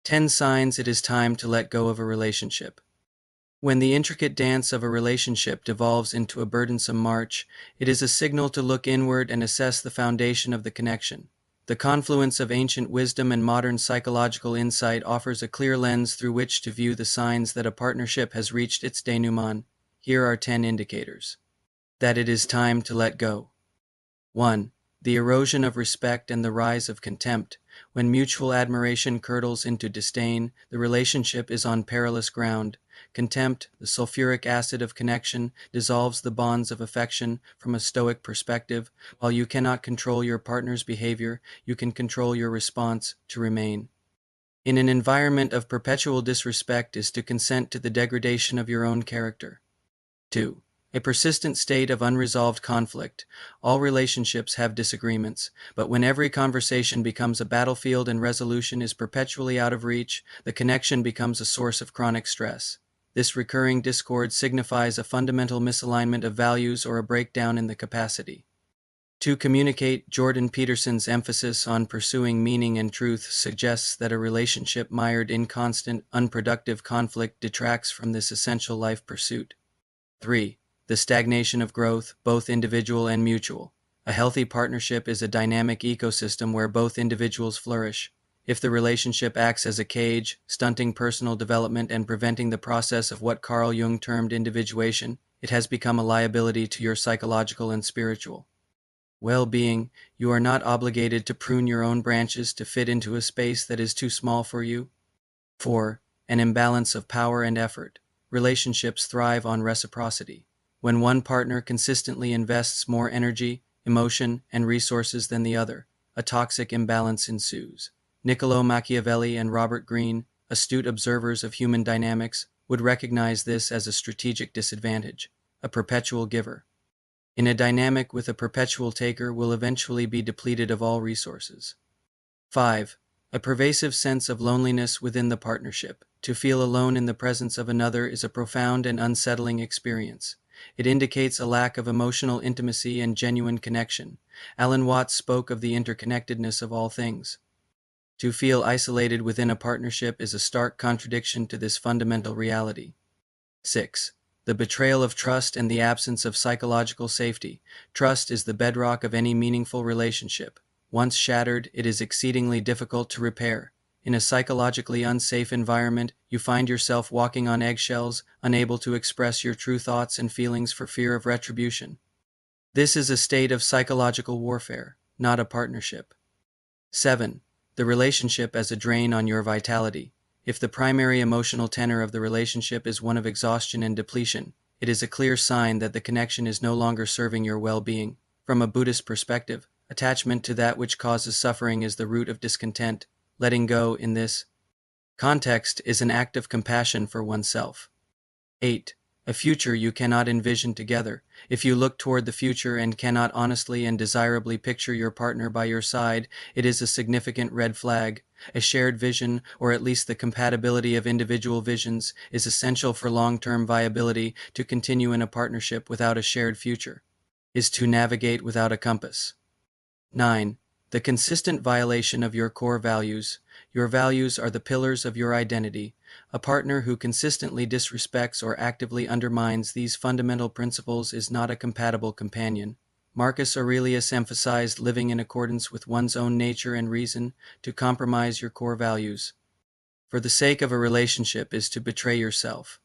10 signs it is time to let go of a relationship. When the intricate dance of a relationship devolves into a burdensome march, it is a signal to look inward and assess the foundation of the connection. The confluence of ancient wisdom and modern psychological insight offers a clear lens through which to view the signs that a partnership has reached its denouement. Here are 10 indicators that it is time to let go. 1. The erosion of respect and the rise of contempt. When mutual admiration curdles into disdain, the relationship is on perilous ground. Contempt, the sulfuric acid of connection, dissolves the bonds of affection. From a Stoic perspective, while you cannot control your partner's behavior, you can control your response to remain. In an environment of perpetual disrespect is to consent to the degradation of your own character. 2. A persistent state of unresolved conflict. All relationships have disagreements, but when every conversation becomes a battlefield and resolution is perpetually out of reach, the connection becomes a source of chronic stress. This recurring discord signifies a fundamental misalignment of values or a breakdown in the capacity to communicate. Jordan Peterson's emphasis on pursuing meaning and truth suggests that a relationship mired in constant, unproductive conflict detracts from this essential life pursuit. 3. The stagnation of growth, both individual and mutual. A healthy partnership is a dynamic ecosystem where both individuals flourish. If the relationship acts as a cage, stunting personal development and preventing the process of what Carl Jung termed individuation, it has become a liability to your psychological and spiritual well-being. You are not obligated to prune your own branches to fit into a space that is too small for you. 4. An imbalance of power and effort. Relationships thrive on reciprocity. When one partner consistently invests more energy, emotion, and resources than the other, a toxic imbalance ensues. Niccolo Machiavelli and Robert Greene, astute observers of human dynamics, would recognize this as a strategic disadvantage. A perpetual giver in a dynamic with a perpetual taker will eventually be depleted of all resources. 5. A pervasive sense of loneliness within the partnership. To feel alone in the presence of another is a profound and unsettling experience. It indicates a lack of emotional intimacy and genuine connection. Alan Watts spoke of the interconnectedness of all things. To feel isolated within a partnership is a stark contradiction to this fundamental reality. 6. The betrayal of trust and the absence of psychological safety. Trust is the bedrock of any meaningful relationship. Once shattered, it is exceedingly difficult to repair. In a psychologically unsafe environment, you find yourself walking on eggshells, unable to express your true thoughts and feelings for fear of retribution. This is a state of psychological warfare, not a partnership. 7. The relationship as a drain on your vitality. If the primary emotional tenor of the relationship is one of exhaustion and depletion, it is a clear sign that the connection is no longer serving your well-being. From a Buddhist perspective, attachment to that which causes suffering is the root of discontent. Letting go in this context is an act of compassion for oneself. 8. A future you cannot envision together. If you look toward the future and cannot honestly and desirably picture your partner by your side, it is a significant red flag. A shared vision, or at least the compatibility of individual visions, is essential for long-term viability. To continue in a partnership without a shared future is to navigate without a compass. 9. The consistent violation of your core values. Your values are the pillars of your identity. A partner who consistently disrespects or actively undermines these fundamental principles is not a compatible companion. Marcus Aurelius emphasized living in accordance with one's own nature and reason. To compromise your core values for the sake of a relationship is to betray yourself.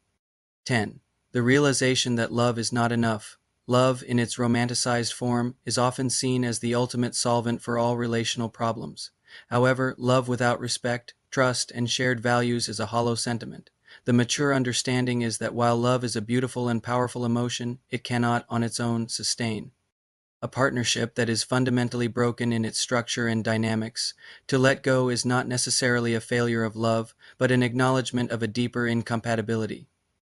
10. The realization that love is not enough. Love, in its romanticized form, is often seen as the ultimate solvent for all relational problems. However, love without respect, trust, and shared values is a hollow sentiment. The mature understanding is that while love is a beautiful and powerful emotion, it cannot, on its own, sustain a partnership that is fundamentally broken in its structure and dynamics. To let go is not necessarily a failure of love, but an acknowledgement of a deeper incompatibility.